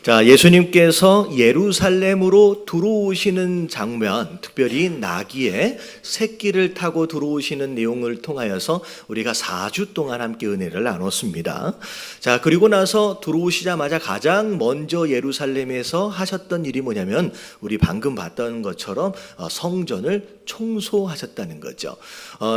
자, 예수님께서 예루살렘으로 들어오시는 장면, 특별히 나귀의 새끼를 타고 들어오시는 내용을 통하여서 우리가 4주 동안 함께 은혜를 나눴습니다. 자, 그리고 나서 들어오시자마자 가장 먼저 예루살렘에서 하셨던 일이 뭐냐면 우리 방금 봤던 것처럼 성전을 청소하셨다는 거죠.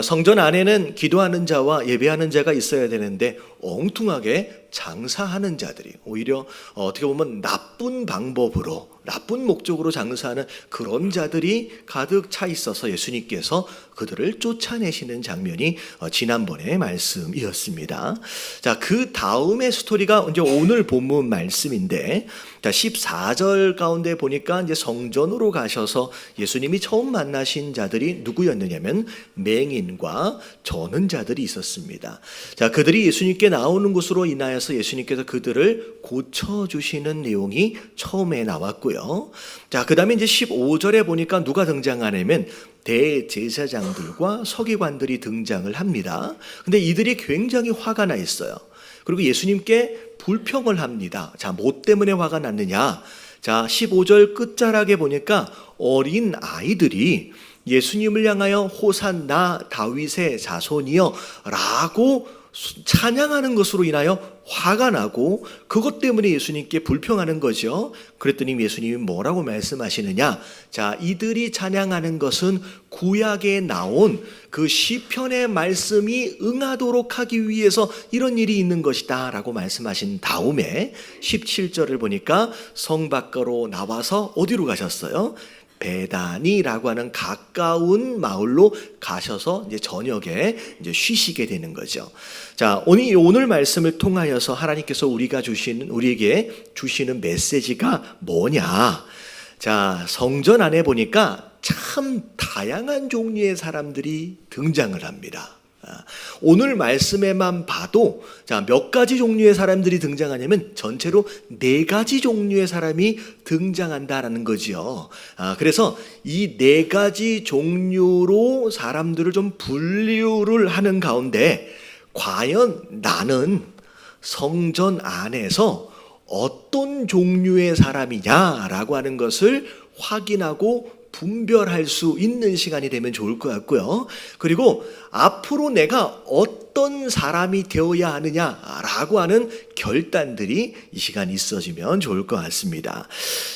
성전 안에는 기도하는 자와 예배하는 자가 있어야 되는데 엉뚱하게 장사하는 자들이 오히려 어떻게 보면 나쁜 방법으로 나쁜 목적으로 장사하는 그런 자들이 가득 차 있어서 예수님께서 그들을 쫓아내시는 장면이 지난번의 말씀이었습니다. 자, 그 다음의 스토리가 이제 오늘 본문 말씀인데, 자, 14절 가운데 보니까 이제 성전으로 가셔서 예수님이 처음 만나신 자들이 누구였느냐면 맹인과 저는 자들이 있었습니다. 자, 그들이 예수님께 나오는 곳으로 인하여서 예수님께서 그들을 고쳐주시는 내용이 처음에 나왔고요. 자, 그 다음에 이제 15절에 보니까 누가 등장하냐면 대제사장들과 서기관들이 등장을 합니다. 근데 이들이 굉장히 화가 나 있어요. 그리고 예수님께 불평을 합니다. 자, 뭐 때문에 화가 났느냐? 자, 15절 끝자락에 보니까 어린 아이들이 예수님을 향하여 호산나 다윗의 자손이여 라고 찬양하는 것으로 인하여 화가 나고 그것 때문에 예수님께 불평하는 거죠. 그랬더니 예수님이 뭐라고 말씀하시느냐? 자, 이들이 찬양하는 것은 구약에 나온 그 시편의 말씀이 응하도록 하기 위해서 이런 일이 있는 것이다 라고 말씀하신 다음에 17절을 보니까 성 밖으로 나와서 어디로 가셨어요? 베다니라고 하는 가까운 마을로 가셔서 이제 저녁에 이제 쉬시게 되는 거죠. 자, 오늘 말씀을 통하여서 하나님께서 우리에게 주시는 메시지가 뭐냐? 자, 성전 안에 보니까 참 다양한 종류의 사람들이 등장을 합니다. 오늘 말씀에만 봐도 자, 몇 가지 종류의 사람들이 등장하냐면 전체로 4가지 종류의 사람이 등장한다라는 거지요. 그래서 이 4가지 종류로 사람들을 좀 분류를 하는 가운데 과연 나는 성전 안에서 어떤 종류의 사람이냐라고 하는 것을 확인하고 분별할 수 있는 시간이 되면 좋을 것 같고요. 그리고 앞으로 내가 어떤 사람이 되어야 하느냐라고 하는 결단들이 이 시간에 있어지면 좋을 것 같습니다.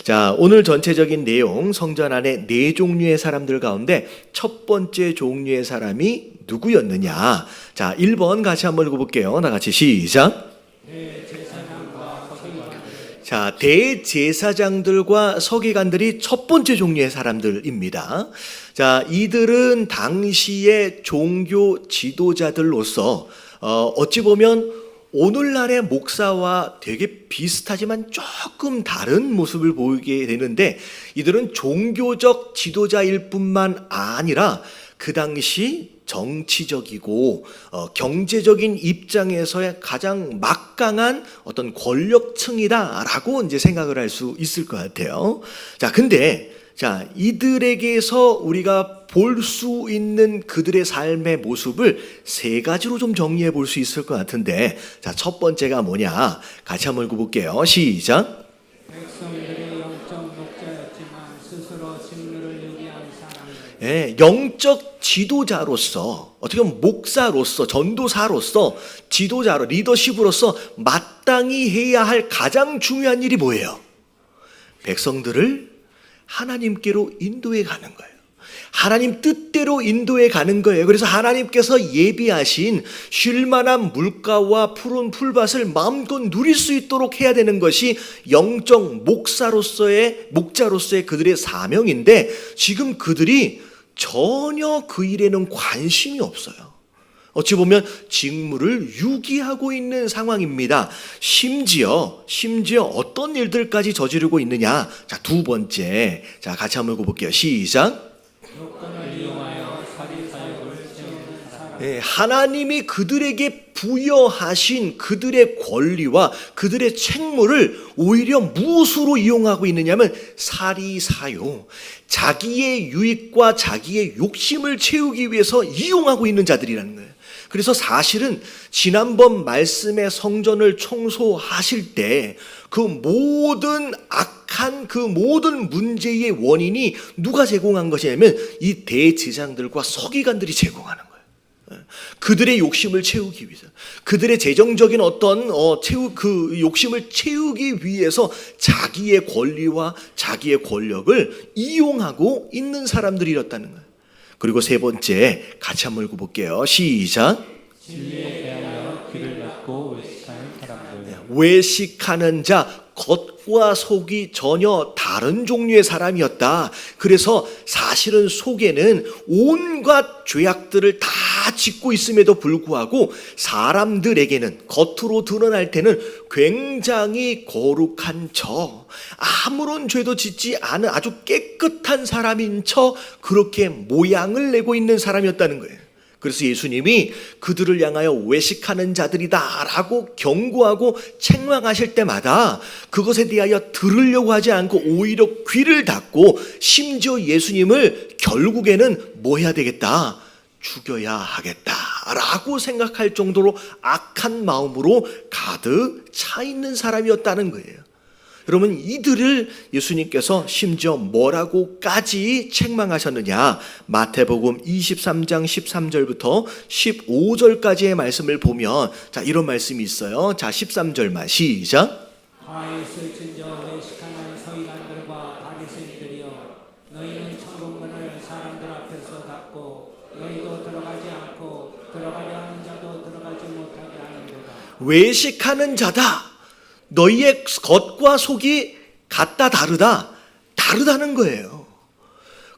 자, 오늘 전체적인 내용 성전 안에 4종류의 사람들 가운데 첫 번째 종류의 사람이 누구였느냐? 자, 1번 같이 한번 읽어볼게요. 다 같이 시작. 자, 대제사장들과 서기관들이 첫 번째 종류의 사람들입니다. 자, 이들은 당시의 종교 지도자들로서 어찌 보면 오늘날의 목사와 되게 비슷하지만 조금 다른 모습을 보이게 되는데 이들은 종교적 지도자일 뿐만 아니라 그 당시 정치적이고 경제적인 입장에서의 가장 막강한 어떤 권력층이다라고 이제 생각을 할 수 있을 것 같아요. 자, 근데 자, 이들에게서 우리가 볼 수 있는 그들의 삶의 모습을 3가지로 좀 정리해 볼 수 있을 것 같은데, 자, 첫 번째가 뭐냐? 같이 한번 읽어볼게요. 시작. 네, 영적 지도자로서 어떻게 보면 목사로서 전도사로서 지도자로 리더십으로서 마땅히 해야 할 가장 중요한 일이 뭐예요? 백성들을 하나님께로 인도해 가는 거예요. 하나님 뜻대로 인도해 가는 거예요. 그래서 하나님께서 예비하신 쉴만한 물가와 푸른 풀밭을 마음껏 누릴 수 있도록 해야 되는 것이 영적 목자로서의 그들의 사명인데 지금 그들이 전혀 그 일에는 관심이 없어요. 어찌 보면 직무를 유기하고 있는 상황입니다. 심지어 어떤 일들까지 저지르고 있느냐? 자, 2번째. 자, 같이 한번 읽어볼게요. 시작. 네, 하나님이 그들에게 부여하신 그들의 권리와 그들의 책무를 오히려 무엇으로 이용하고 있느냐면 사리사욕, 자기의 유익과 자기의 욕심을 채우기 위해서 이용하고 있는 자들이라는 거예요. 그래서 사실은 지난번 말씀의 성전을 청소하실 때 그 모든 악한 그 모든 문제의 원인이 누가 제공한 것이냐면 이 대제사장들과 서기관들이 제공하는 거예요. 그들의 욕심을 채우기 위해서, 그들의 재정적인 어떤 그 욕심을 채우기 위해서 자기의 권리와 자기의 권력을 이용하고 있는 사람들이었다는 거예요. 그리고 세 번째 같이 한번 읽어볼게요. 시작. 진리에 대하여 귀를 닫고 외식하는 사람들. 외식하는 자, 겉과 속이 전혀 다른 종류의 사람이었다. 그래서 사실은 속에는 온갖 죄악들을 다 짓고 있음에도 불구하고 사람들에게는 겉으로 드러날 때는 굉장히 거룩한 척, 아무런 죄도 짓지 않은 아주 깨끗한 사람인 척 그렇게 모양을 내고 있는 사람이었다는 거예요. 그래서 예수님이 그들을 향하여 외식하는 자들이다 라고 경고하고 책망하실 때마다 그것에 대하여 들으려고 하지 않고 오히려 귀를 닫고, 심지어 예수님을 결국에는 뭐 해야 되겠다? 죽여야 하겠다 라고 생각할 정도로 악한 마음으로 가득 차 있는 사람이었다는 거예요. 여러분, 이들을 예수님께서 심지어 뭐라고까지 책망하셨느냐? 마태복음 23장 13절부터 15절까지의 말씀을 보면 자, 이런 말씀이 있어요. 자, 13절만 시작. 화 있을진저 외식하는 서기관들과 바리새인들이여, 너희는 천국문을 사람들 앞에서 닫고 너희도 들어가지 않고 들어가려 하는 자도 들어가지 못하게 하는도다. 외식하는 자다. 너희의 겉과 속이 같다 다르다는 거예요.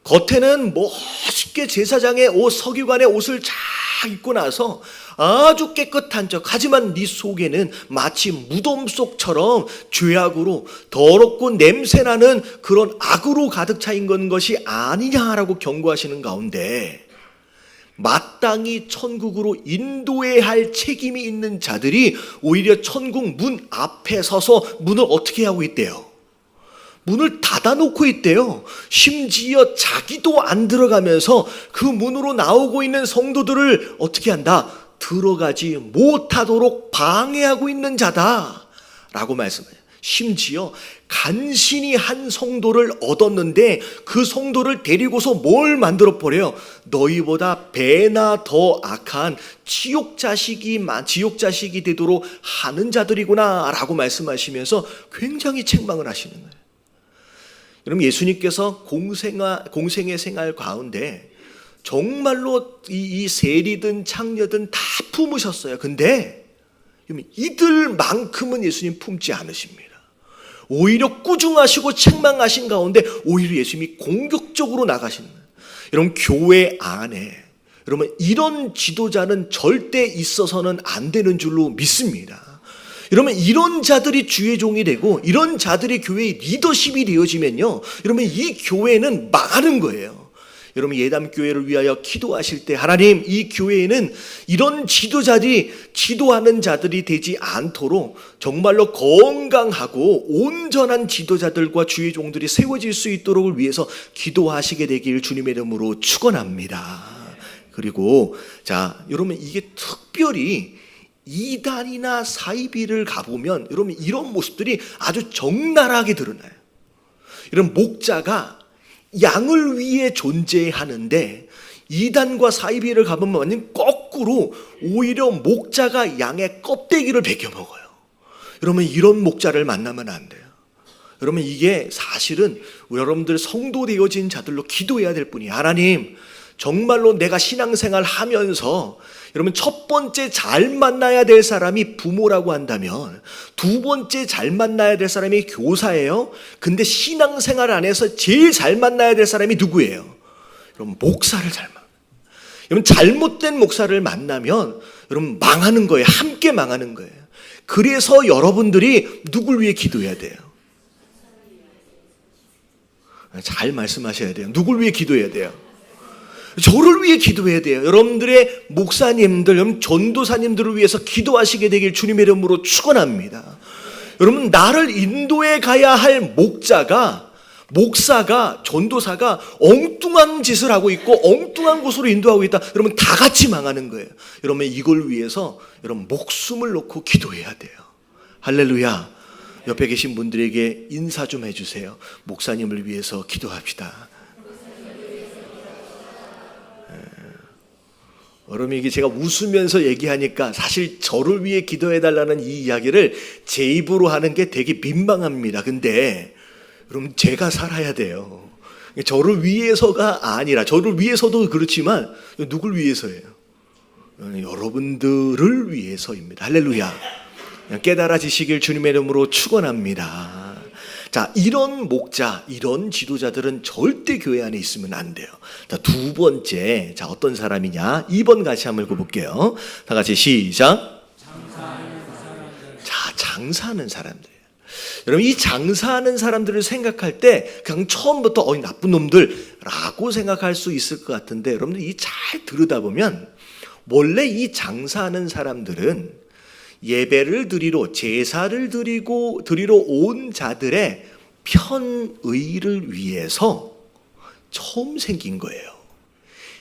겉에는 멋있게 제사장의 옷, 서기관의 옷을 쫙 입고 나서 아주 깨끗한 척, 하지만 네 속에는 마치 무덤 속처럼 죄악으로 더럽고 냄새나는 그런 악으로 가득 차 있는 것이 아니냐라고 경고하시는 가운데, 마땅히 천국으로 인도해야 할 책임이 있는 자들이 오히려 천국 문 앞에 서서 문을 어떻게 하고 있대요? 문을 닫아놓고 있대요. 심지어 자기도 안 들어가면서 그 문으로 나오고 있는 성도들을 어떻게 한다? 들어가지 못하도록 방해하고 있는 자다라고 말씀해요. 심지어 간신히 한 성도를 얻었는데 그 성도를 데리고서 뭘 만들어 버려요? 너희보다 배나 더 악한 지옥 자식이 되도록 하는 자들이구나 라고 말씀하시면서 굉장히 책망을 하시는 거예요. 여러분, 예수님께서 공생의 생활 가운데 정말로 이 세리든 창녀든 다 품으셨어요. 근데 이들만큼은 예수님 품지 않으십니다. 오히려 꾸중하시고 책망하신 가운데 오히려 예수님이 공격적으로 나가시는 거예요. 여러분, 교회 안에 여러분 이런 지도자는 절대 있어서는 안 되는 줄로 믿습니다. 여러분, 이런 자들이 주의 종이 되고 이런 자들이 교회의 리더십이 되어지면요, 여러분 이 교회는 망하는 거예요. 여러분, 예담교회를 위하여 기도하실 때 하나님, 이 교회에는 이런 지도자들이 지도하는 자들이 되지 않도록 정말로 건강하고 온전한 지도자들과 주의 종들이 세워질 수 있도록 위해서 기도하시게 되길 주님의 이름으로 축원합니다. 그리고 자, 여러분, 이게 특별히 이단이나 사이비를 가보면 여러분 이런 모습들이 아주 적나라하게 드러나요. 이런 목자가 양을 위해 존재하는데 이단과 사이비를 가보면 완전 거꾸로 오히려 목자가 양의 껍데기를 베겨 먹어요. 여러분, 이런 목자를 만나면 안 돼요. 여러분, 이게 사실은 여러분들 성도 되어진 자들로 기도해야 될 뿐이에요. 하나님, 정말로 내가 신앙생활 하면서 여러분 첫 번째 잘 만나야 될 사람이 부모라고 한다면 두 번째 잘 만나야 될 사람이 교사예요. 근데 신앙생활 안에서 제일 잘 만나야 될 사람이 누구예요? 여러분, 목사를 잘 만나요. 여러분, 잘못된 목사를 만나면 여러분 망하는 거예요. 함께 망하는 거예요. 그래서 여러분들이 누굴 위해 기도해야 돼요? 잘 말씀하셔야 돼요. 누굴 위해 기도해야 돼요? 저를 위해 기도해야 돼요. 여러분들의 목사님들, 여러분 전도사님들을 위해서 기도하시게 되길 주님의 이름으로 축원합니다. 여러분, 나를 인도해 가야 할 목자가 목사가, 전도사가 엉뚱한 짓을 하고 있고 엉뚱한 곳으로 인도하고 있다. 여러분 다 같이 망하는 거예요. 여러분 이걸 위해서 여러분 목숨을 놓고 기도해야 돼요. 할렐루야. 옆에 계신 분들에게 인사 좀 해주세요. 목사님을 위해서 기도합시다. 여러분 이게 제가 웃으면서 얘기하니까 사실 저를 위해 기도해달라는 이 이야기를 제 입으로 하는 게 되게 민망합니다. 근데 여러분 제가 살아야 돼요. 저를 위해서가 아니라, 저를 위해서도 그렇지만 누굴 위해서예요? 여러분들을 위해서입니다. 할렐루야. 깨달아지시길 주님의 이름으로 축원합니다. 자, 이런 목자, 이런 지도자들은 절대 교회 안에 있으면 안 돼요. 자, 두 번째, 자, 어떤 사람이냐? 2번 같이 한번 읽어볼게요. 다 같이 시작. 자, 장사하는 사람들. 여러분, 이 장사하는 사람들을 생각할 때 그냥 처음부터 나쁜 놈들라고 생각할 수 있을 것 같은데, 여러분들 이 잘 들여다보면 원래 이 장사하는 사람들은 예배를 드리러, 제사를 드리러 온 자들의 편의를 위해서 처음 생긴 거예요.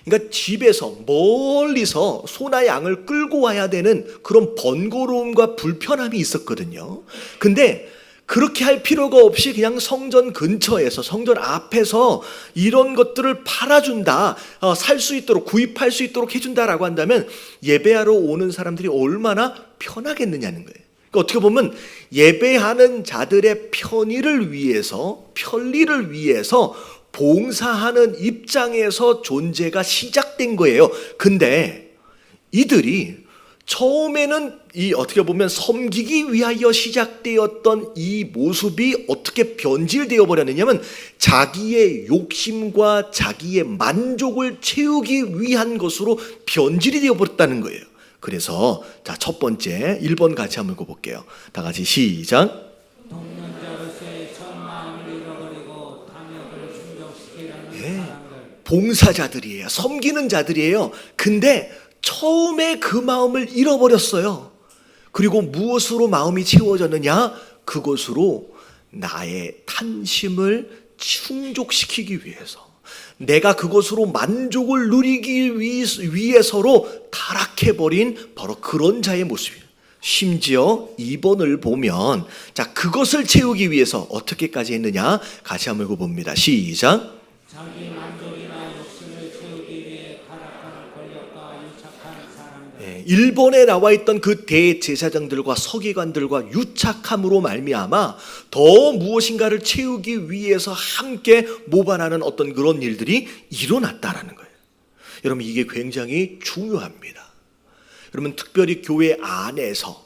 그러니까 집에서 멀리서 소나 양을 끌고 와야 되는 그런 번거로움과 불편함이 있었거든요. 근데 그렇게 할 필요가 없이 그냥 성전 근처에서, 성전 앞에서 이런 것들을 팔아준다, 살 수 있도록, 구입할 수 있도록 해준다라고 한다면 예배하러 오는 사람들이 얼마나 편하겠느냐는 거예요. 그러니까 어떻게 보면 예배하는 자들의 편의를 위해서, 편리를 위해서 봉사하는 입장에서 존재가 시작된 거예요. 근데 이들이 처음에는 이 어떻게 보면 섬기기 위하여 시작되었던 이 모습이 어떻게 변질되어 버렸느냐면 자기의 욕심과 자기의 만족을 채우기 위한 것으로 변질이 되어 버렸다는 거예요. 그래서 자, 첫 번째 1번 같이 한번 읽어볼게요. 다 같이 시작. 돕는 자로서의 첫 마음을 잃어버리고 탐욕을 충족시키려는 사람들. 봉사자들이에요. 섬기는 자들이에요. 근데 처음에 그 마음을 잃어버렸어요. 그리고 무엇으로 마음이 채워졌느냐? 그것으로 나의 탐심을 충족시키기 위해서, 내가 그것으로 만족을 누리기 위해서로 타락해버린 바로 그런 자의 모습이에요. 심지어 2번을 보면 자, 그것을 채우기 위해서 어떻게까지 했느냐? 같이 한번 읽어봅니다. 시작. 자기 만족이나 욕심을 채우기 위해 타락하는 권력과 유착한 사람들. 1번에 나와 있던 그 대제사장들과 서기관들과 유착함으로 말미암아 더 무엇인가를 채우기 위해서 함께 모반하는 어떤 그런 일들이 일어났다라는 거예요. 여러분 이게 굉장히 중요합니다. 여러분 특별히 교회 안에서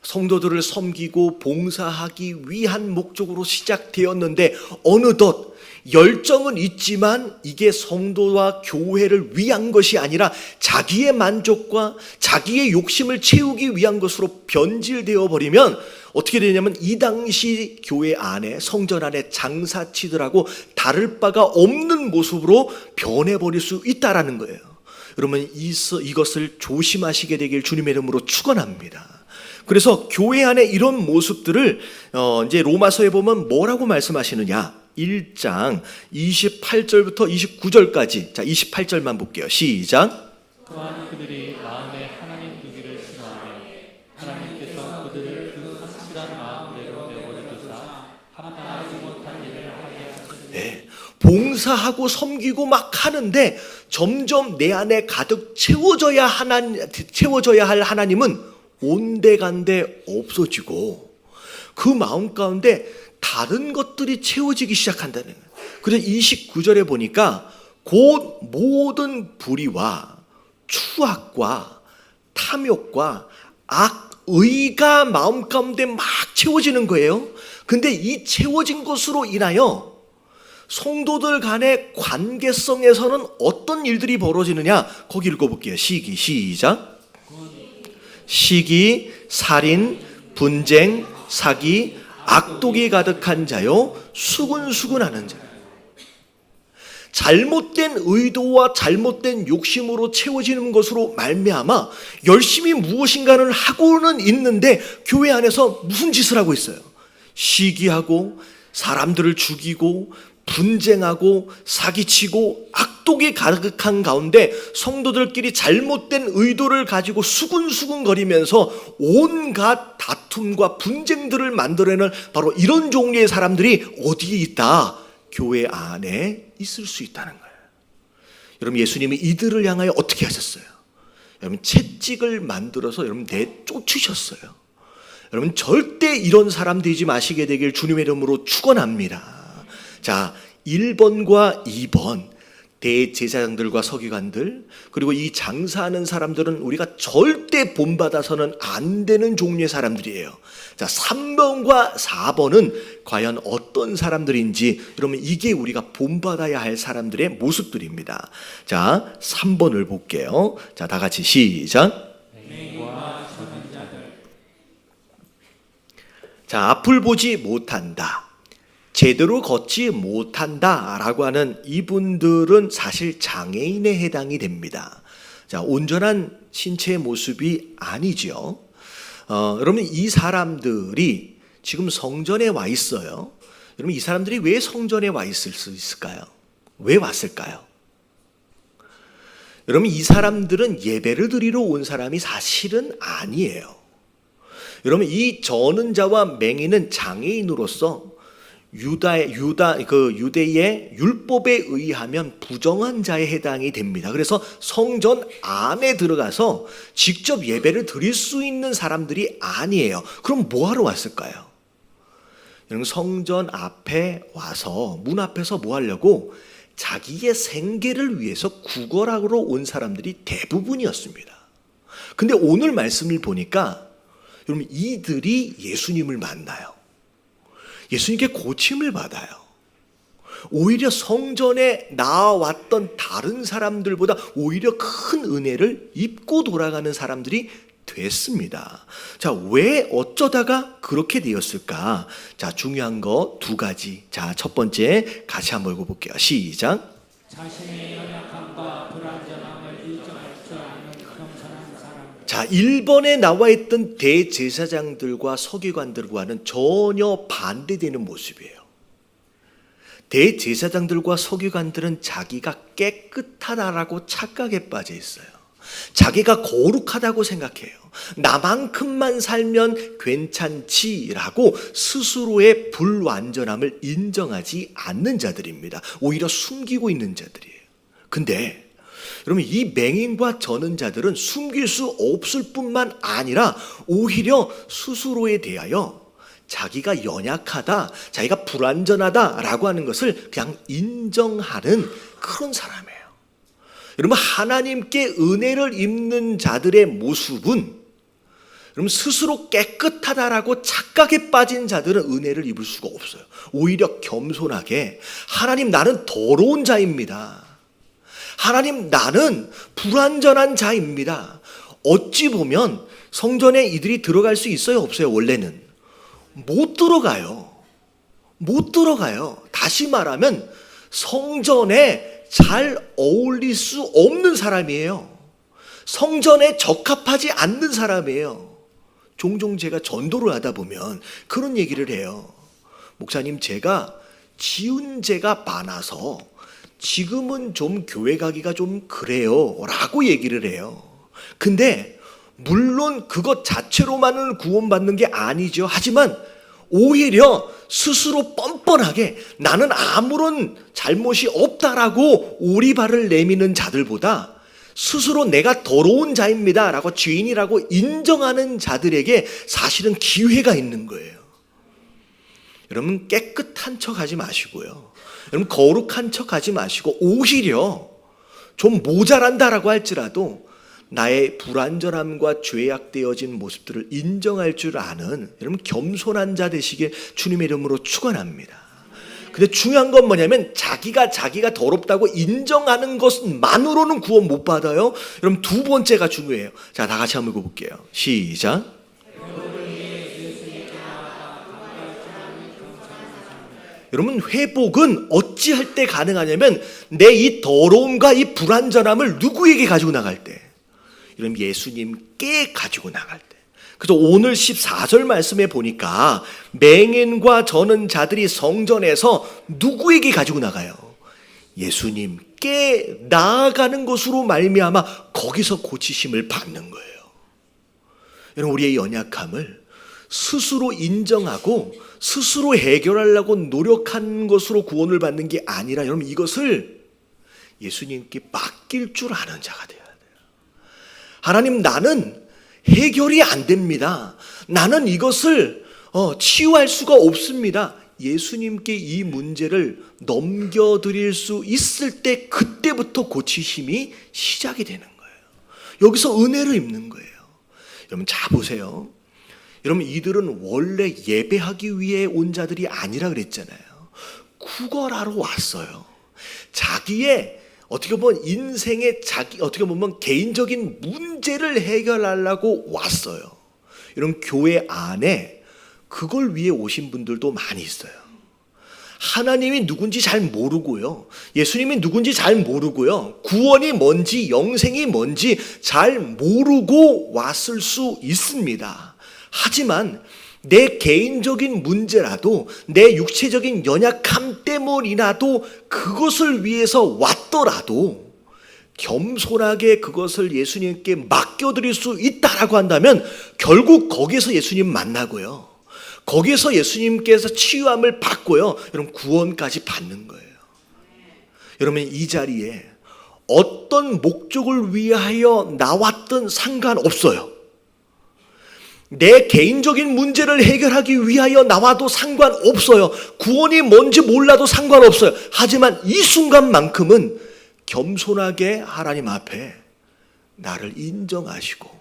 성도들을 섬기고 봉사하기 위한 목적으로 시작되었는데 어느덧 열정은 있지만 이게 성도와 교회를 위한 것이 아니라 자기의 만족과 자기의 욕심을 채우기 위한 것으로 변질되어 버리면 어떻게 되냐면 이 당시 교회 안에, 성전 안에 장사치들하고 다를 바가 없는 모습으로 변해버릴 수 있다라는 거예요. 여러분 이것을 조심하시게 되길 주님의 이름으로 축원합니다. 그래서 교회 안에 이런 모습들을 이제 로마서에 보면 뭐라고 말씀하시느냐? 1장 28절부터 29절까지. 자, 28절만 볼게요. 시작. 또한 그들이 마음에 하나님 두기를 싫어하며 하나님께서 그들을 그 확실한 마음대로 내버려두사 합당하지 못한 일을 하게 하시니 봉사하고 섬기고 막 하는데 점점 내 안에 가득 채워져야 할 하나님은 온데간데 없어지고 그 마음 가운데 다른 것들이 채워지기 시작한다는 거예요. 그래서 29절에 보니까 곧 모든 불의와 추악과 탐욕과 악의가 마음 가운데 막 채워지는 거예요. 근데 이 채워진 것으로 인하여 성도들 간의 관계성에서는 어떤 일들이 벌어지느냐? 거기 읽어볼게요. 시작. 시기, 살인, 분쟁, 사기, 악독이 가득한 자요 수군수군하는 자. 잘못된 의도와 잘못된 욕심으로 채워지는 것으로 말미암아 열심히 무엇인가를 하고는 있는데 교회 안에서 무슨 짓을 하고 있어요? 시기하고 사람들을 죽이고 분쟁하고 사기치고 악독이 가득한 가운데 성도들끼리 잘못된 의도를 가지고 수군수군거리면서 온갖 다툼과 분쟁들을 만들어내는 바로 이런 종류의 사람들이 어디에 있다? 교회 안에 있을 수 있다는 거예요. 여러분, 예수님이 이들을 향하여 어떻게 하셨어요? 여러분, 채찍을 만들어서 여러분 내쫓으셨어요. 여러분, 절대 이런 사람 되지 마시게 되길 주님의 이름으로 축원합니다. 자, 1번과 2번 대제사장들과 서기관들, 그리고 이 장사하는 사람들은 우리가 절대 본받아서는 안 되는 종류의 사람들이에요. 자, 3번과 4번은 과연 어떤 사람들인지, 여러분, 이게 우리가 본받아야 할 사람들의 모습들입니다. 자, 3번을 볼게요. 자, 다 같이 시작. 맹인과 선언자들. 자, 앞을 보지 못한다, 제대로 걷지 못한다 라고 하는 이분들은 사실 장애인에 해당이 됩니다. 자, 온전한 신체의 모습이 아니죠. 여러분, 이 사람들이 지금 성전에 와 있어요. 여러분, 이 사람들이 왜 성전에 와 있을 수 있을까요? 왜 왔을까요? 여러분, 이 사람들은 예배를 드리러 온 사람이 사실은 아니에요. 여러분, 이 저는 자와 맹인은 장애인으로서 유대의 율법에 의하면 부정한 자에 해당이 됩니다. 그래서 성전 안에 들어가서 직접 예배를 드릴 수 있는 사람들이 아니에요. 그럼 뭐 하러 왔을까요? 여러분, 성전 앞에 와서 문 앞에서 뭐 하려고? 자기의 생계를 위해서 구걸하러 온 사람들이 대부분이었습니다. 근데 오늘 말씀을 보니까 여러분, 이들이 예수님을 만나요. 예수님께 고침을 받아요. 오히려 성전에 나왔던 다른 사람들보다 오히려 큰 은혜를 입고 돌아가는 사람들이 됐습니다. 자, 왜 어쩌다가 그렇게 되었을까? 자, 중요한 거 두 가지. 자, 첫 번째 같이 한번 읽어볼게요. 시작. 자신의 연약함과 불완전함을 인정할 줄 아는 겸손한 사람. 자, 1번에 나와 있던 대제사장들과 서기관들과는 전혀 반대되는 모습이에요. 대제사장들과 서기관들은 자기가 깨끗하다라고 착각에 빠져 있어요. 자기가 거룩하다고 생각해요. 나만큼만 살면 괜찮지라고 스스로의 불완전함을 인정하지 않는 자들입니다. 오히려 숨기고 있는 자들이에요. 근데 여러분, 이 맹인과 저는 자들은 숨길 수 없을 뿐만 아니라 오히려 스스로에 대하여 자기가 연약하다, 자기가 불완전하다라고 하는 것을 그냥 인정하는 그런 사람이에요. 여러분, 하나님께 은혜를 입는 자들의 모습은 여러분, 스스로 깨끗하다라고 착각에 빠진 자들은 은혜를 입을 수가 없어요. 오히려 겸손하게 하나님, 나는 더러운 자입니다. 하나님, 나는 불완전한 자입니다. 어찌 보면 성전에 이들이 들어갈 수 있어요, 없어요? 원래는 못 들어가요. 못 들어가요. 다시 말하면 성전에 잘 어울릴 수 없는 사람이에요. 성전에 적합하지 않는 사람이에요. 종종 제가 전도를 하다 보면 그런 얘기를 해요. 목사님, 제가 지은 죄가 많아서 지금은 좀 교회 가기가 좀 그래요 라고 얘기를 해요. 근데 물론 그것 자체로만은 구원받는 게 아니죠. 하지만 오히려 스스로 뻔뻔하게 나는 아무런 잘못이 없다라고 오리발을 내미는 자들보다 스스로 내가 더러운 자입니다 라고 죄인이라고 인정하는 자들에게 사실은 기회가 있는 거예요. 여러분, 깨끗한 척 하지 마시고요. 여러분, 거룩한 척 하지 마시고 오히려 좀 모자란다라고 할지라도 나의 불완전함과 죄악되어진 모습들을 인정할 줄 아는 여러분, 겸손한 자 되시길 주님의 이름으로 축원합니다. 근데 중요한 건 뭐냐면 자기가 더럽다고 인정하는 것만으로는 구원 못 받아요. 여러분, 두 번째가 중요해요. 자, 다 같이 한번 읽어볼게요. 시작. 여러분, 회복은 어찌할 때 가능하냐면 내 이 더러움과 이 불완전함을 누구에게 가지고 나갈 때? 여러분, 예수님께 가지고 나갈 때. 그래서 오늘 14절 말씀에 보니까 맹인과 저는 자들이 성전에서 누구에게 가지고 나가요? 예수님께 나아가는 것으로 말미암아 거기서 고치심을 받는 거예요. 여러분, 우리의 연약함을 스스로 인정하고 스스로 해결하려고 노력한 것으로 구원을 받는 게 아니라, 여러분, 이것을 예수님께 맡길 줄 아는 자가 돼야 돼요. 하나님, 나는 해결이 안 됩니다. 나는 이것을 치유할 수가 없습니다. 예수님께 이 문제를 넘겨드릴 수 있을 때 그때부터 고치심이 시작이 되는 거예요. 여기서 은혜를 입는 거예요. 여러분, 자 보세요. 여러분, 이들은 원래 예배하기 위해 온 자들이 아니라 그랬잖아요. 구걸하러 왔어요. 자기의 어떻게 보면 인생의 어떻게 보면 개인적인 문제를 해결하려고 왔어요. 여러분, 교회 안에 그걸 위해 오신 분들도 많이 있어요. 하나님이 누군지 잘 모르고요, 예수님이 누군지 잘 모르고요, 구원이 뭔지 영생이 뭔지 잘 모르고 왔을 수 있습니다. 하지만 내 개인적인 문제라도, 내 육체적인 연약함 때문이라도 그것을 위해서 왔더라도 겸손하게 그것을 예수님께 맡겨드릴 수 있다라고 한다면 결국 거기서 예수님 만나고요, 거기서 예수님께서 치유함을 받고요, 여러분, 구원까지 받는 거예요. 여러분, 이 자리에 어떤 목적을 위하여 나왔든 상관없어요. 내 개인적인 문제를 해결하기 위하여 나와도 상관없어요. 구원이 뭔지 몰라도 상관없어요. 하지만 이 순간만큼은 겸손하게 하나님 앞에 나를 인정하시고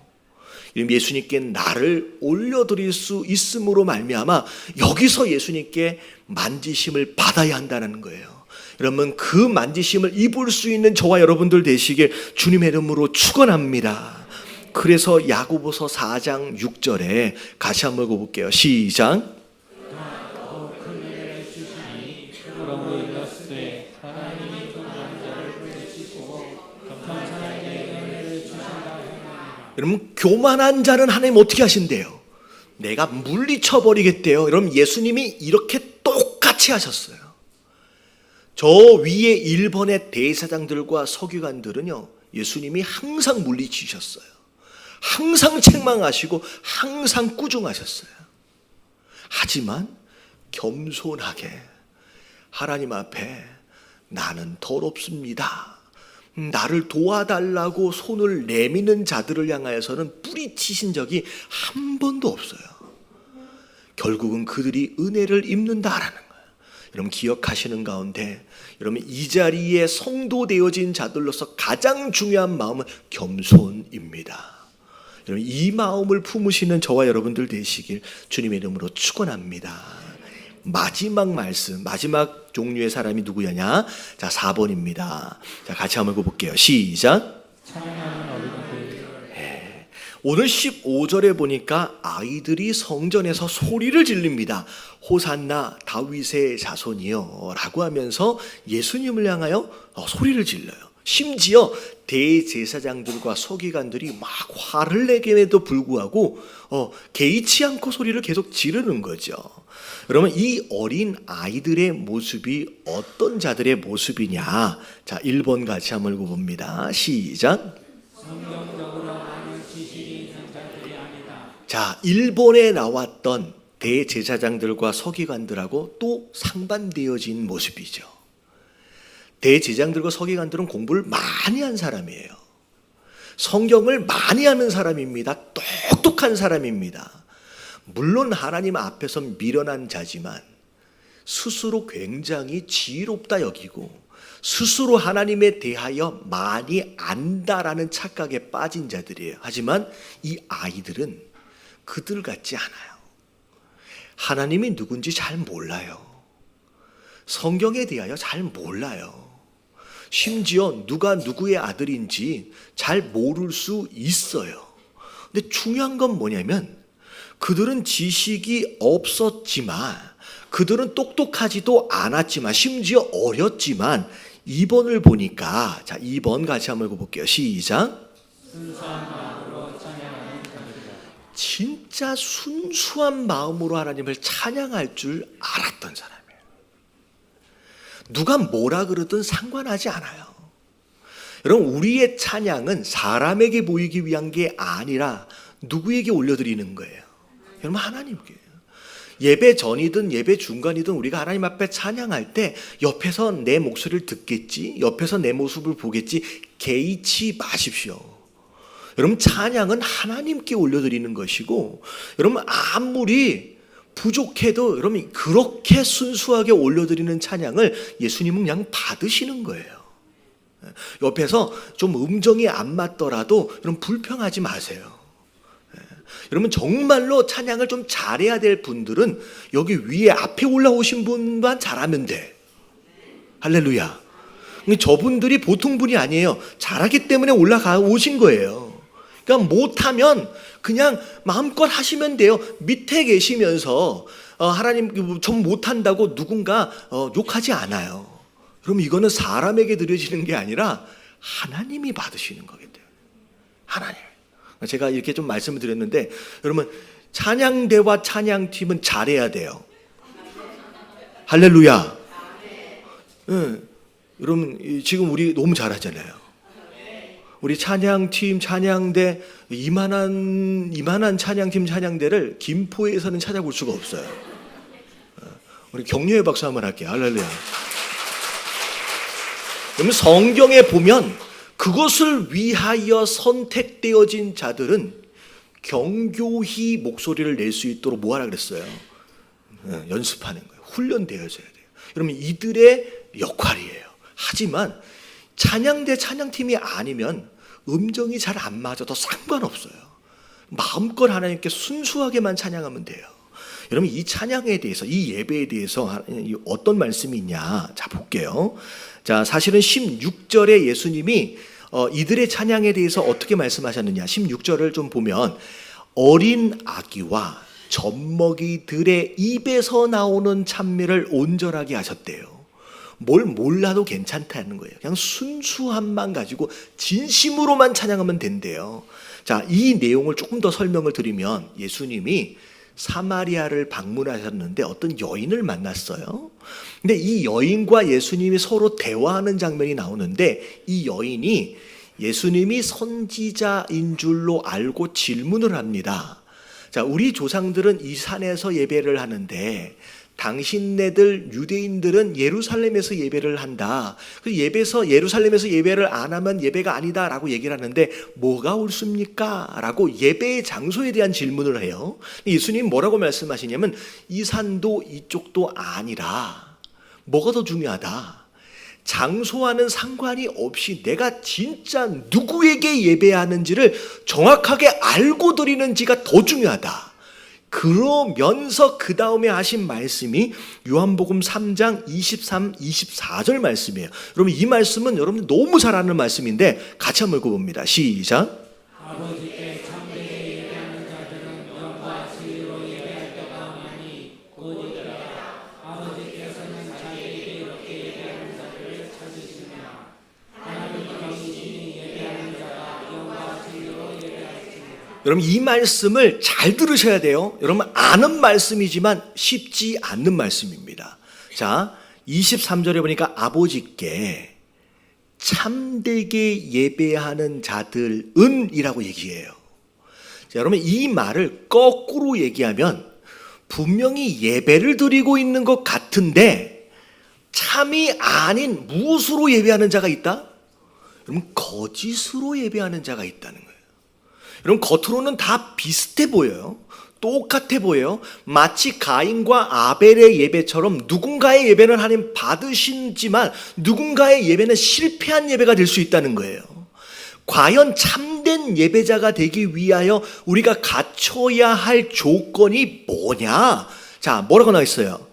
예수님께 나를 올려드릴 수 있음으로 말미암아 여기서 예수님께 만지심을 받아야 한다는 거예요. 여러분, 그 만지심을 입을 수 있는 저와 여러분들 되시길 주님의 이름으로 축원합니다. 그래서 야고보서 4장 6절에 같이 한번 읽어볼게요. 시작. 여러분, 교만한 자는 하나님 어떻게 하신대요? 내가 물리쳐버리겠대요. 여러분, 예수님이 이렇게 똑같이 하셨어요. 저 위에 1번의 대사장들과 서기관들은요, 예수님이 항상 물리치셨어요. 항상 책망하시고 항상 꾸중하셨어요. 하지만 겸손하게 하나님 앞에 나는 더럽습니다, 나를 도와달라고 손을 내미는 자들을 향하여서는 뿌리치신 적이 한 번도 없어요. 결국은 그들이 은혜를 입는다라는 거예요. 여러분, 기억하시는 가운데 여러분, 이 자리에 성도 되어진 자들로서 가장 중요한 마음은 겸손입니다. 여러분, 이 마음을 품으시는 저와 여러분들 되시길 주님의 이름으로 축원합니다. 마지막 말씀, 마지막 종류의 사람이 누구냐냐? 자, 4번입니다. 자, 같이 한번 읽어볼게요. 시작. 오늘 15절에 보니까 아이들이 성전에서 소리를 지릅니다. 호산나 다윗의 자손이요 라고 하면서 예수님을 향하여 소리를 질러요. 심지어 대제사장들과 서기관들이 막 화를 내게에도 불구하고 개의치 않고 소리를 계속 지르는 거죠. 여러분, 이 어린 아이들의 모습이 어떤 자들의 모습이냐? 자, 1번 같이 한번 읽어봅니다. 시작. 성경적으로 많은 지식이 있는 자들이 아니다. 자, 1번에 나왔던 대제사장들과 서기관들하고 또 상반되어진 모습이죠. 대제사장들과 서기관들은 공부를 많이 한 사람이에요. 성경을 많이 하는 사람입니다. 똑똑한 사람입니다. 물론 하나님 앞에서 미련한 자지만 스스로 굉장히 지혜롭다 여기고 스스로 하나님에 대하여 많이 안다라는 착각에 빠진 자들이에요. 하지만 이 아이들은 그들 같지 않아요. 하나님이 누군지 잘 몰라요. 성경에 대하여 잘 몰라요. 심지어 누가 누구의 아들인지 잘 모를 수 있어요. 근데 중요한 건 뭐냐면 그들은 지식이 없었지만, 그들은 똑똑하지도 않았지만, 심지어 어렸지만 2번을 보니까, 자, 2번 같이 한번 읽어볼게요. 시작. 진짜 순수한 마음으로 하나님을 찬양할 줄 알았던 사람이에요. 누가 뭐라 그러든 상관하지 않아요. 여러분, 우리의 찬양은 사람에게 보이기 위한 게 아니라 누구에게 올려드리는 거예요? 여러분, 하나님께. 예배 전이든 예배 중간이든 우리가 하나님 앞에 찬양할 때 옆에서 내 목소리를 듣겠지, 옆에서 내 모습을 보겠지 개의치 마십시오. 여러분, 찬양은 하나님께 올려드리는 것이고, 여러분 아무리 부족해도 여러분 그렇게 순수하게 올려드리는 찬양을 예수님은 그냥 받으시는 거예요. 옆에서 좀 음정이 안 맞더라도 여러분 불평하지 마세요. 여러분, 정말로 찬양을 좀 잘해야 될 분들은 여기 위에 앞에 올라오신 분만 잘하면 돼. 할렐루야. 저분들이 보통 분이 아니에요. 잘하기 때문에 올라가 오신 거예요. 그러니까 못하면 그냥 마음껏 하시면 돼요. 밑에 계시면서 하나님 좀 못한다고 누군가 욕하지 않아요. 그럼 이거는 사람에게 드려지는 게 아니라 하나님이 받으시는 거기 때문에. 하나님. 제가 이렇게 좀 말씀을 드렸는데, 여러분 찬양대와 찬양팀은 잘해야 돼요. 할렐루야. 네. 여러분 지금 우리 너무 잘하잖아요. 우리 찬양팀, 찬양대, 이만한 찬양팀, 찬양대를 김포에서는 찾아볼 수가 없어요. 우리 격려의 박수 한번 할게요. 할렐루야. 그러면 성경에 보면 그것을 위하여 선택되어진 자들은 경교히 목소리를 낼 수 있도록 뭐 하라 그랬어요? 연습하는 거예요. 훈련되어져야 돼요. 여러분 이들의 역할이에요. 하지만 찬양대 찬양팀이 아니면 음정이 잘 안 맞아도 상관없어요. 마음껏 하나님께 순수하게만 찬양하면 돼요. 여러분 이 찬양에 대해서, 이 예배에 대해서 어떤 말씀이 있냐, 자 볼게요. 자, 사실은 16절에 예수님이 이들의 찬양에 대해서 어떻게 말씀하셨느냐, 16절을 좀 보면 어린 아기와 젖먹이들의 입에서 나오는 찬미를 온전하게 하셨대요. 뭘 몰라도 괜찮다는 거예요. 그냥 순수함만 가지고 진심으로만 찬양하면 된대요. 자, 이 내용을 조금 더 설명을 드리면 예수님이 사마리아를 방문하셨는데 어떤 여인을 만났어요. 근데 이 여인과 예수님이 서로 대화하는 장면이 나오는데 이 여인이 예수님이 선지자인 줄로 알고 질문을 합니다. 자, 우리 조상들은 이 산에서 예배를 하는데 당신네들 유대인들은 예루살렘에서 예배를 한다. 그 예루살렘에서 예배를 안 하면 예배가 아니다라고 얘기를 하는데 뭐가 옳습니까? 라고 예배의 장소에 대한 질문을 해요. 예수님 뭐라고 말씀하시냐면 이 산도 이쪽도 아니라 뭐가 더 중요하다. 장소와는 상관이 없이 내가 진짜 누구에게 예배하는지를 정확하게 알고 드리는지가 더 중요하다. 그러면서 그 다음에 하신 말씀이 요한복음 3장 23, 24절 말씀이에요. 여러분 이 말씀은 여러분들 너무 잘 아는 말씀인데 같이 한번 읽어봅니다. 시작. 아버지께 참되게 예배하는 자들은 영과 진리로 예배할 때가 오나니 곧 이르라. 아버지께서는 자기에게 이렇게 예배하는 자들을 찾으시며 하나님 영이시니 예배하는 자가 영과 진리로 예배하시니라. 여러분 이 말씀을 잘 들으셔야 돼요. 여러분 아는 말씀이지만 쉽지 않는 말씀입니다. 자, 23절에 보니까 아버지께 참되게 예배하는 자들은 이라고 얘기해요. 자, 여러분 이 말을 거꾸로 얘기하면 분명히 예배를 드리고 있는 것 같은데 참이 아닌 무엇으로 예배하는 자가 있다? 여러분 거짓으로 예배하는 자가 있다는 거예요. 여러분 겉으로는 다 비슷해 보여요. 똑같아 보여요. 마치 가인과 아벨의 예배처럼 누군가의 예배는 하나님 받으시지만 누군가의 예배는 실패한 예배가 될 수 있다는 거예요. 과연 참된 예배자가 되기 위하여 우리가 갖춰야 할 조건이 뭐냐? 자, 뭐라고 나와 있어요?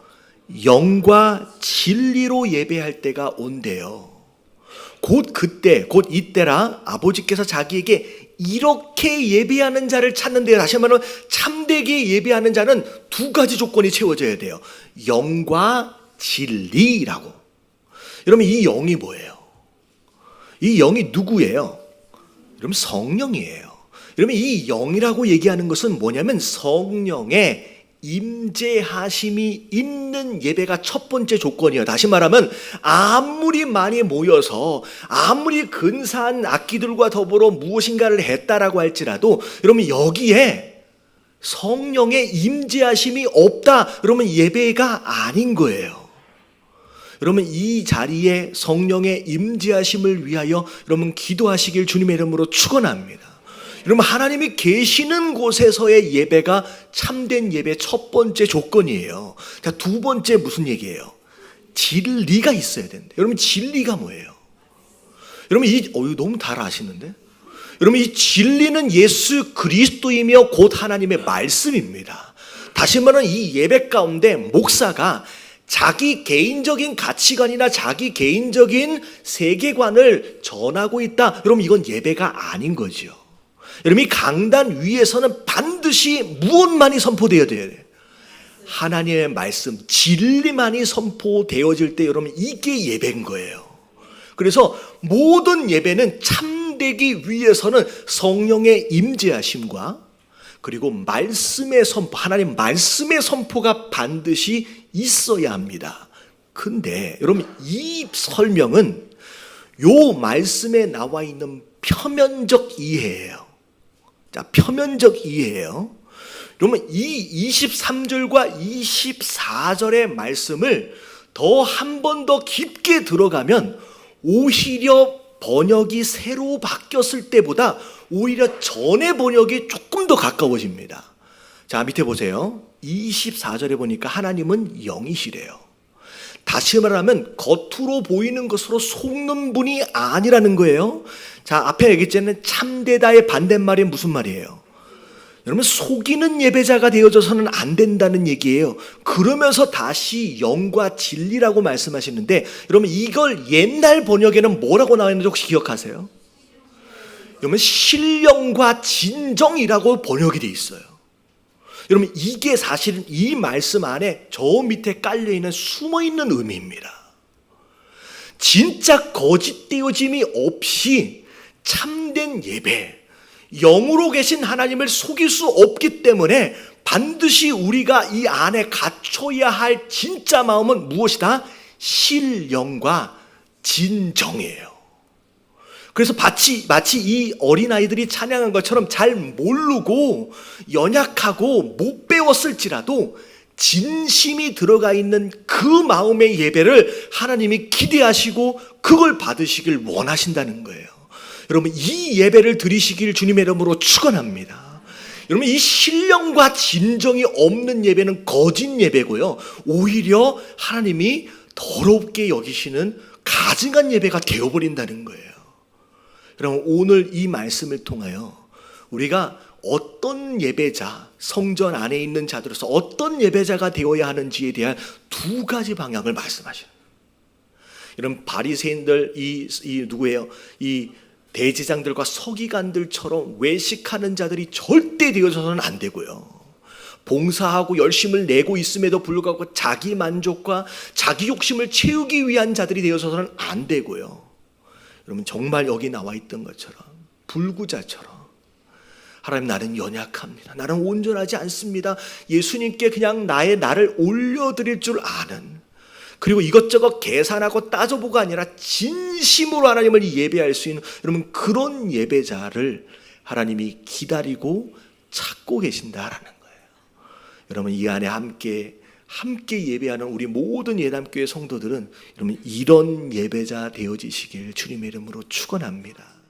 영과 진리로 예배할 때가 온대요. 곧 그때, 곧 이때라 아버지께서 자기에게 이렇게 예배하는 자를 찾는데, 다시 말하면 참되게 예배하는 자는 두 가지 조건이 채워져야 돼요. 영과 진리라고. 여러분 이 영이 뭐예요? 이 영이 누구예요? 여러분 성령이에요. 여러분 이 영이라고 얘기하는 것은 뭐냐면 성령의 임재하심이 있는 예배가 첫 번째 조건이에요. 다시 말하면 아무리 많이 모여서 아무리 근사한 악기들과 더불어 무엇인가를 했다라고 할지라도 여러분 여기에 성령의 임재하심이 없다 그러면 예배가 아닌 거예요. 여러분 이 자리에 성령의 임재하심을 위하여 여러분 기도하시길 주님의 이름으로 축원합니다. 여러분 하나님이 계시는 곳에서의 예배가 참된 예배 첫 번째 조건이에요. 자, 두 번째 무슨 얘기예요? 진리가 있어야 된다. 여러분 진리가 뭐예요? 여러분 이거 너무 잘 아시는데? 여러분 이 진리는 예수 그리스도이며 곧 하나님의 말씀입니다. 다시 말하면 이 예배 가운데 목사가 자기 개인적인 가치관이나 자기 개인적인 세계관을 전하고 있다. 여러분 이건 예배가 아닌 거죠. 여러분 이 강단 위에서는 반드시 무엇만이 선포되어야 돼요? 하나님의 말씀, 진리만이 선포되어질 때 여러분 이게 예배인 거예요. 그래서 모든 예배는 참되기 위해서는 성령의 임재하심과 그리고 말씀의 선포, 하나님 말씀의 선포가 반드시 있어야 합니다. 근데 여러분 이 설명은 요 말씀에 나와 있는 표면적 이해예요. 자, 표면적 이해예요. 그러면 이 23절과 24절의 말씀을 더 한 번 더 깊게 들어가면 오히려 번역이 새로 바뀌었을 때보다 오히려 전의 번역이 조금 더 가까워집니다. 자, 밑에 보세요. 24절에 보니까 하나님은 영이시래요. 다시 말하면 겉으로 보이는 것으로 속는 분이 아니라는 거예요. 자, 앞에 얘기했잖아요. 참되다의 반대말이 무슨 말이에요? 여러분 속이는 예배자가 되어져서는 안 된다는 얘기예요. 그러면서 다시 영과 진리라고 말씀하시는데 여러분 이걸 옛날 번역에는 뭐라고 나와 있는지 혹시 기억하세요? 여러분 신령과 진정이라고 번역이 돼 있어요. 여러분 이게 사실은 이 말씀 안에 저 밑에 깔려있는 숨어있는 의미입니다. 진짜 거짓되어짐이 없이 참된 예배, 영으로 계신 하나님을 속일 수 없기 때문에 반드시 우리가 이 안에 갖춰야 할 진짜 마음은 무엇이다? 신령과 진정이에요. 그래서 마치 이 어린아이들이 찬양한 것처럼 잘 모르고 연약하고 못 배웠을지라도 진심이 들어가 있는 그 마음의 예배를 하나님이 기대하시고 그걸 받으시길 원하신다는 거예요. 여러분 이 예배를 드리시길 주님의 이름으로 축원합니다. 여러분 이 신령과 진정이 없는 예배는 거짓 예배고요. 오히려 하나님이 더럽게 여기시는 가증한 예배가 되어버린다는 거예요. 여러분 오늘 이 말씀을 통하여 우리가 어떤 예배자, 성전 안에 있는 자들로서 어떤 예배자가 되어야 하는지에 대한 두 가지 방향을 말씀하시는 거예요. 여러분 바리새인들 이 누구예요? 이 대제장들과 서기관들처럼 외식하는 자들이 절대 되어서는 안 되고요. 봉사하고 열심을 내고 있음에도 불구하고 자기 만족과 자기 욕심을 채우기 위한 자들이 되어서는 안 되고요. 여러분 정말 여기 나와 있던 것처럼 불구자처럼 하나님 나는 연약합니다. 나는 온전하지 않습니다. 예수님께 그냥 나를 올려드릴 줄 아는 그리고 이것저것 계산하고 따져보고 아니라 진심으로 하나님을 예배할 수 있는 여러분 그런 예배자를 하나님이 기다리고 찾고 계신다라는 거예요. 여러분 이 안에 함께 예배하는 우리 모든 예담교회 성도들은 여러분 이런 예배자 되어지시길 주님의 이름으로 축원합니다.